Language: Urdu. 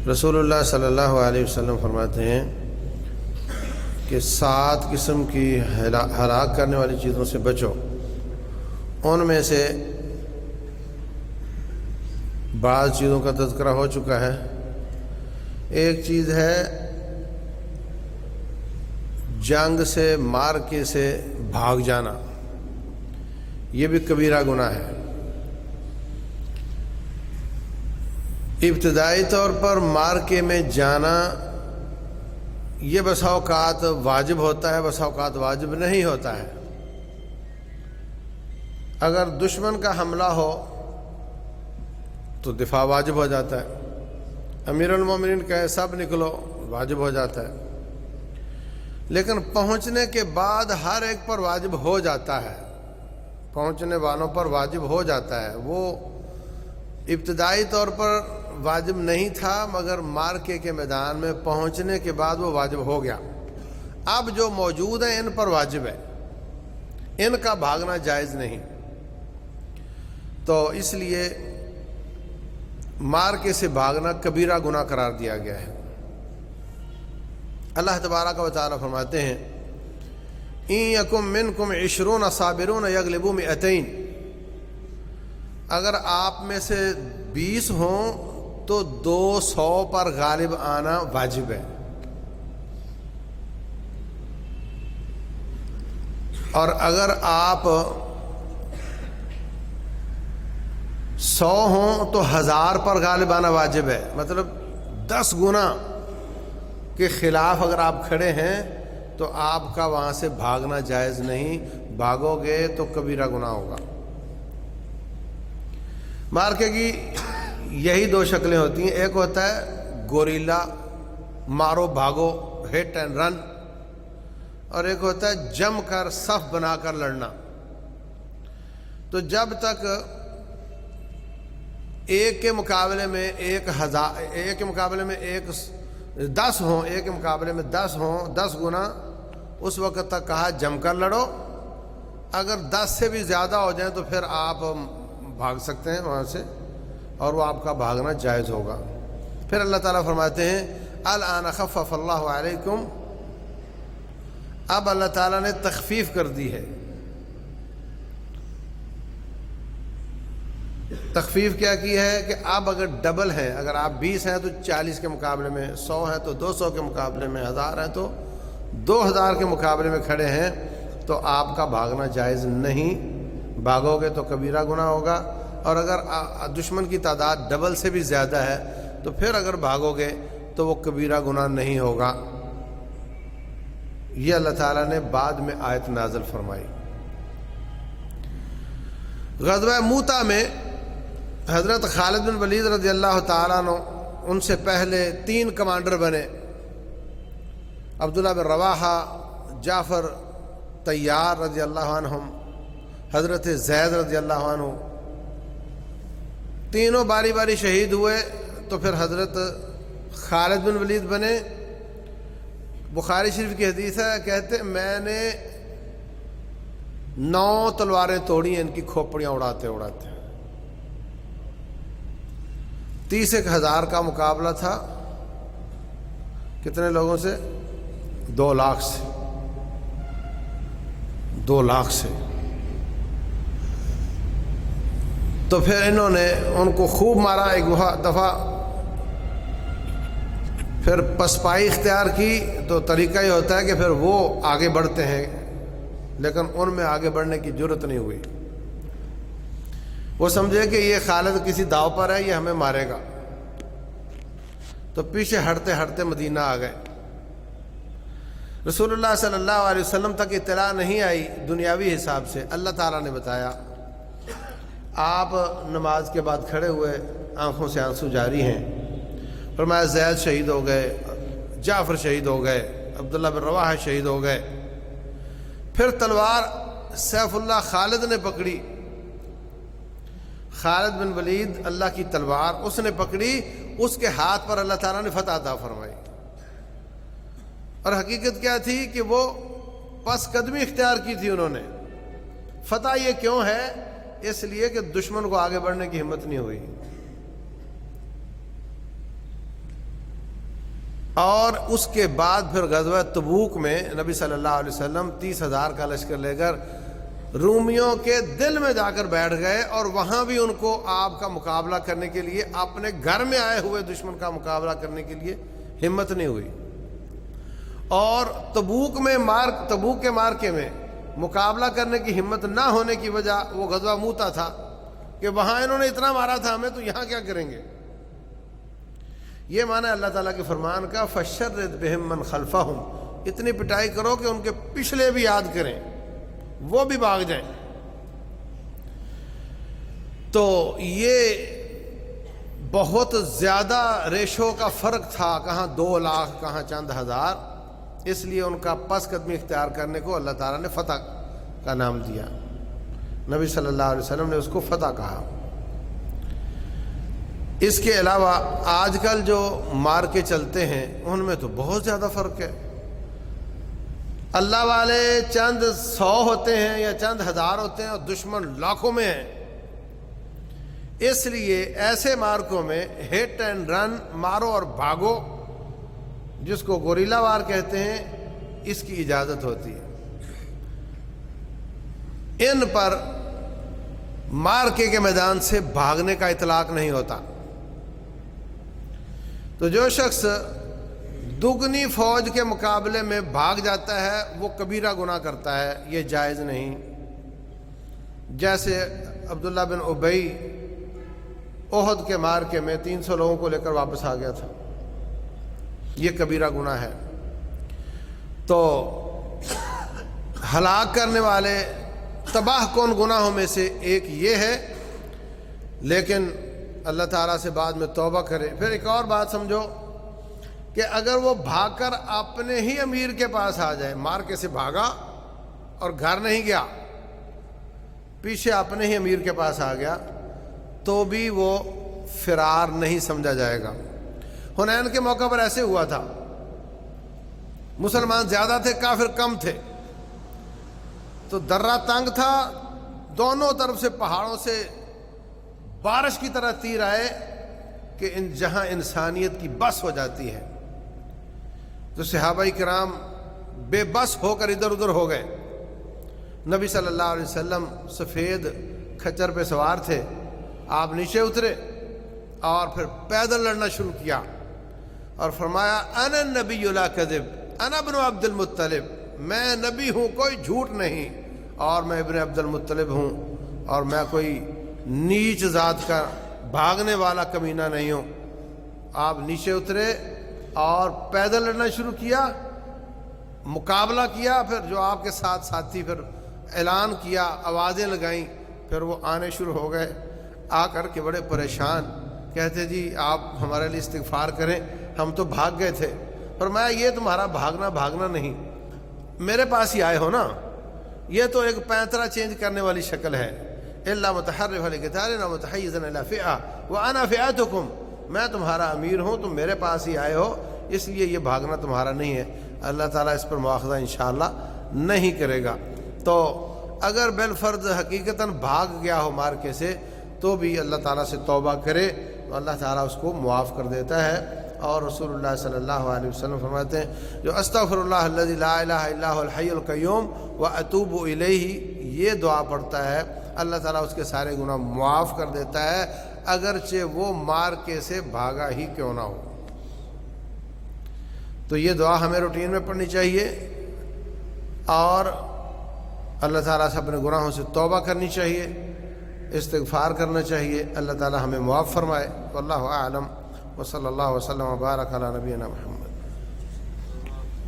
رسول اللہ صلی اللہ علیہ وسلم فرماتے ہیں کہ 7 قسم کی ہلاک کرنے والی چیزوں سے بچو. ان میں سے بعض چیزوں کا تذکرہ ہو چکا ہے. ایک چیز ہے جنگ سے، مارکے سے بھاگ جانا. یہ بھی کبیرہ گناہ ہے. ابتدائی طور پر مارکے میں جانا یہ بسا اوقات واجب ہوتا ہے، بسا اوقات واجب نہیں ہوتا ہے. اگر دشمن کا حملہ ہو تو دفاع واجب ہو جاتا ہے. امیر المومنین کہے سب نکلو، واجب ہو جاتا ہے. لیکن پہنچنے کے بعد ہر ایک پر واجب ہو جاتا ہے، پہنچنے والوں پر واجب ہو جاتا ہے. وہ ابتدائی طور پر واجب نہیں تھا، مگر مارکے کے میدان میں پہنچنے کے بعد وہ واجب ہو گیا. اب جو موجود ہیں ان پر واجب ہے، ان کا بھاگنا جائز نہیں. تو اس لیے مارکے سے بھاگنا کبیرہ گناہ قرار دیا گیا ہے. اللہ تبارک و تعالی فرماتے ہیں اِن یکم منکم 20 صابرون یغلبوا 200. اگر آپ میں سے 20 ہوں تو 200 پر غالب آنا واجب ہے. اور اگر آپ 100 ہوں تو 1000 پر غالب آنا واجب ہے. مطلب 10 گنا کے خلاف اگر آپ کھڑے ہیں تو آپ کا وہاں سے بھاگنا جائز نہیں. بھاگو گے تو کبیرہ گناہ ہوگا. مارکے کی یہی 2 شکلیں ہوتی ہیں. ایک ہوتا ہے گوریلا، مارو بھاگو، ہٹ اینڈ رن. اور ایک ہوتا ہے جم کر صف بنا کر لڑنا. تو جب تک ایک کے مقابلے میں 10 ہوں، ایک کے مقابلے میں 10 ہوں، 10 گنا، اس وقت تک کہا جم کر لڑو. اگر 10 سے بھی زیادہ ہو جائیں تو پھر آپ بھاگ سکتے ہیں وہاں سے، اور وہ آپ کا بھاگنا جائز ہوگا. پھر اللہ تعالیٰ فرماتے ہیں الآن خفف اللہ علیکم. اب اللہ تعالیٰ نے تخفیف کر دی ہے. تخفیف کیا کی ہے کہ اب اگر ڈبل ہیں، اگر آپ 20 ہیں تو 40 کے مقابلے میں، 100 ہیں تو 200 کے مقابلے میں، 1000 ہیں تو 2000 کے مقابلے میں کھڑے ہیں تو آپ کا بھاگنا جائز نہیں. بھاگو گے تو کبیرہ گناہ ہوگا. اور اگر دشمن کی تعداد ڈبل سے بھی زیادہ ہے تو پھر اگر بھاگو گے تو وہ کبیرہ گناہ نہیں ہوگا. یہ اللہ تعالیٰ نے بعد میں آیت نازل فرمائی. غزوہ موتا میں حضرت خالد بن ولید رضی اللہ تعالیٰ عنہ ان سے پہلے 3 کمانڈر بنے. عبداللہ بن رواحہ، جعفر طیار رضی اللہ عنہم، حضرت زید رضی اللہ عنہ. تینوں باری باری شہید ہوئے تو پھر حضرت خالد بن ولید بنے. بخاری شریف کی حدیث ہے، کہتے میں نے 9 تلواریں توڑی ہیں ان کی کھوپڑیاں اڑاتے اڑاتے. 30,000 کا مقابلہ تھا. کتنے لوگوں سے؟ 2 لاکھ سے. 2 لاکھ سے. تو پھر انہوں نے ان کو خوب مارا. ایک دفعہ پھر پسپائی اختیار کی. تو طریقہ یہ ہوتا ہے کہ پھر وہ آگے بڑھتے ہیں، لیکن ان میں آگے بڑھنے کی جرت نہیں ہوئی. وہ سمجھے کہ یہ خالد کسی داؤ پر ہے، یہ ہمیں مارے گا. تو پیچھے ہٹتے ہٹتے مدینہ آ گئے. رسول اللہ صلی اللہ علیہ وسلم تک اطلاع نہیں آئی دنیاوی حساب سے. اللہ تعالیٰ نے بتایا. آپ نماز کے بعد کھڑے ہوئے، آنکھوں سے آنسو جاری ہیں. فرمایا زید شہید ہو گئے، جعفر شہید ہو گئے، عبداللہ بن رواحہ شہید ہو گئے. پھر تلوار سیف اللہ خالد نے پکڑی. خالد بن ولید، اللہ کی تلوار اس نے پکڑی. اس کے ہاتھ پر اللہ تعالیٰ نے فتح عطا فرمائی. اور حقیقت کیا تھی کہ وہ پس قدمی اختیار کی تھی انہوں نے. فتح یہ کیوں ہے؟ اس لیے کہ دشمن کو آگے بڑھنے کی ہمت نہیں ہوئی. اور اس کے بعد پھر غزوہ تبوک میں نبی صلی اللہ علیہ وسلم 30,000 کا لشکر لے کر رومیوں کے دل میں جا کر بیٹھ گئے، اور وہاں بھی ان کو آپ کا مقابلہ کرنے کے لیے، اپنے گھر میں آئے ہوئے دشمن کا مقابلہ کرنے کے لیے ہمت نہیں ہوئی۔ اور تبوک کے مارکے میں مقابلہ کرنے کی ہمت نہ ہونے کی وجہ وہ غزوہ موتا تھا کہ وہاں انہوں نے اتنا مارا تھا ہمیں، تو یہاں کیا کریں گے۔ یہ معنی اللہ تعالیٰ کے فرمان کا فَشَرِّدْ بِهِمْ مَنْ خَلْفَهُمْ، اتنی پٹائی کرو کہ ان کے پچھلے بھی یاد کریں، وہ بھی بھاگ جائیں۔ تو یہ بہت زیادہ ریشو کا فرق تھا، کہاں 2 لاکھ کہاں چند ہزار، اس لیے ان کا پس قدمی اختیار کرنے کو اللہ تعالیٰ نے فتح کا نام دیا۔ نبی صلی اللہ علیہ وسلم نے اس کو فتح کہا۔ اس کے علاوہ آج کل جو مارکے چلتے ہیں ان میں تو بہت زیادہ فرق ہے۔ اللہ والے چند 100 ہوتے ہیں یا چند ہزار ہوتے ہیں اور دشمن لاکھوں میں ہیں۔ اس لیے ایسے مارکوں میں ہٹ اینڈ رن، مارو اور بھاگو، جس کو گوریلا وار کہتے ہیں، اس کی اجازت ہوتی ہے۔ ان پر مارکے کے میدان سے بھاگنے کا اطلاق نہیں ہوتا۔ تو جو شخص دگنی فوج کے مقابلے میں بھاگ جاتا ہے وہ کبیرہ گناہ کرتا ہے، یہ جائز نہیں۔ جیسے عبداللہ بن ابی احد کے مارکے میں 300 لوگوں کو لے کر واپس آ گیا تھا، یہ کبیرہ گناہ ہے۔ تو ہلاک کرنے والے تباہ کن گناہوں میں سے ایک یہ ہے، لیکن اللہ تعالیٰ سے بعد میں توبہ کرے۔ پھر ایک اور بات سمجھو کہ اگر وہ بھاگ کر اپنے ہی امیر کے پاس آ جائے، مارکے سے بھاگا اور گھر نہیں گیا، پیچھے اپنے ہی امیر کے پاس آ گیا، تو بھی وہ فرار نہیں سمجھا جائے گا۔ حنین کے موقع پر ایسے ہوا تھا، مسلمان زیادہ تھے، کافر کم تھے، تو درہ تنگ تھا، دونوں طرف سے پہاڑوں سے بارش کی طرح تیر آئے کہ جہاں انسانیت کی بس ہو جاتی ہے، تو صحابہ کرام بے بس ہو کر ادھر ادھر ہو گئے۔ نبی صلی اللہ علیہ وسلم سفید کھچر پہ سوار تھے، آپ نیچے اترے اور پھر پیدل لڑنا شروع کیا اور فرمایا انا النبی لا کذب انا ابن عبد المطلب، میں نبی ہوں، کوئی جھوٹ نہیں، اور میں ابن عبد المطلب ہوں، اور میں کوئی نیچ ذات کا بھاگنے والا کمینہ نہیں ہوں۔ آپ نیچے اترے اور پیدل لڑنا شروع کیا، مقابلہ کیا، پھر جو آپ کے ساتھ ساتھی پھر اعلان کیا، آوازیں لگائیں، پھر وہ آنے شروع ہو گئے، آ کر کے بڑے پریشان، کہتے جی آپ ہمارے لیے استغفار کریں، ہم تو بھاگ گئے تھے۔ فرمایا یہ تمہارا بھاگنا نہیں، میرے پاس ہی آئے ہو نا، یہ تو ایک پینترا چینج کرنے والی شکل ہے، الا متحرفا لقتال و متحیزا الی فئہ وانا فئتکم، میں تمہارا امیر ہوں، تم میرے پاس ہی آئے ہو، اس لیے یہ بھاگنا تمہارا نہیں ہے۔ اللہ تعالیٰ اس پر مواخذہ انشاءاللہ نہیں کرے گا۔ تو اگر بالفرض حقیقتاً بھاگ گیا ہو مارکے سے، تو بھی اللہ تعالیٰ سے توبہ کرے تو اللہ تعالیٰ اس کو معاف کر دیتا ہے۔ اور رسول اللہ صلی اللہ علیہ وسلم فرماتے ہیں جو استغفر اللہ الذی لا الہ الا هو الحی القیوم واتوب الیہ، یہ دعا پڑھتا ہے، اللہ تعالیٰ اس کے سارے گناہ معاف کر دیتا ہے، اگرچہ وہ مارکے سے بھاگا ہی کیوں نہ ہو۔ تو یہ دعا ہمیں روٹین میں پڑھنی چاہیے اور اللہ تعالیٰ سے اپنے گناہوں سے توبہ کرنی چاہیے، استغفار کرنا چاہیے، اللہ تعالیٰ ہمیں معاف فرمائے۔ واللہ اعلم وصلی اللہ وسلم وبارک علی نبینا محمد۔